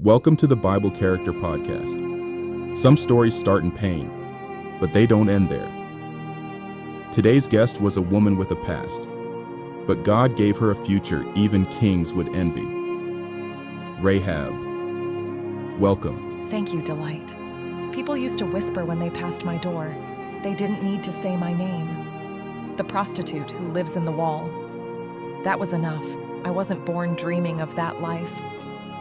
Welcome to the Bible Character Podcast. Some stories start in pain, but they don't end there. Today's guest was a woman with a past, but God gave her a future even kings would envy. Rahab. Welcome. Thank you, Delight. People used to whisper when they passed my door. They didn't need to say my name. The prostitute who lives in the wall. That was enough. I wasn't born dreaming of that life.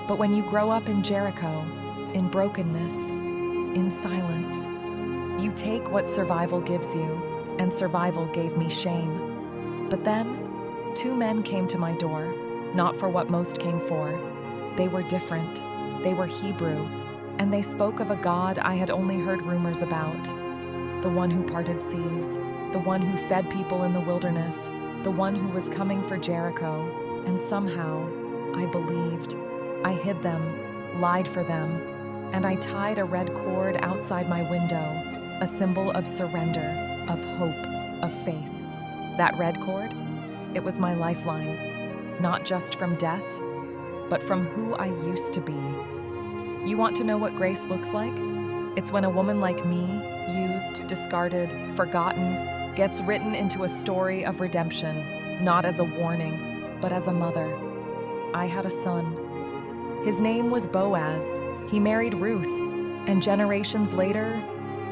But when you grow up in Jericho, in brokenness, in silence, you take what survival gives you, and survival gave me shame. But then, two men came to my door, not for what most came for. They were different. They were Hebrew, and they spoke of a God I had only heard rumors about. The one who parted seas, the one who fed people in the wilderness, the one who was coming for Jericho, and somehow, I believed. I hid them, lied for them, and I tied a red cord outside my window, a symbol of surrender, of hope, of faith. That red cord? It was my lifeline, not just from death, but from who I used to be. You want to know what grace looks like? It's when a woman like me, used, discarded, forgotten, gets written into a story of redemption, not as a warning, but as a mother. I had a son. His name was Boaz. He married Ruth, and generations later,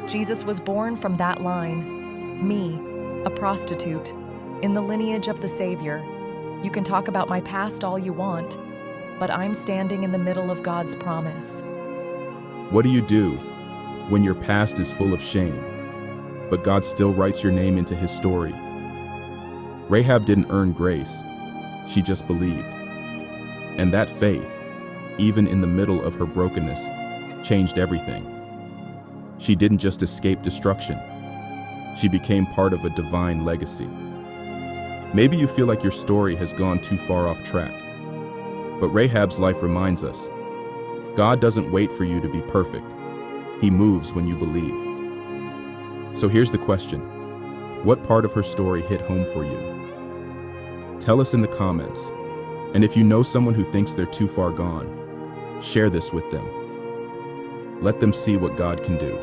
Jesus was born from that line. Me, a prostitute, in the lineage of the Savior. You can talk about my past all you want, but I'm standing in the middle of God's promise. What do you do when your past is full of shame, but God still writes your name into his story? Rahab didn't earn grace. She just believed. And that faith, even in the middle of her brokenness, changed everything. She didn't just escape destruction. She became part of a divine legacy. Maybe you feel like your story has gone too far off track. But Rahab's life reminds us, God doesn't wait for you to be perfect. He moves when you believe. So here's the question. What part of her story hit home for you? Tell us in the comments. And if you know someone who thinks they're too far gone, share this with them. Let them see what God can do.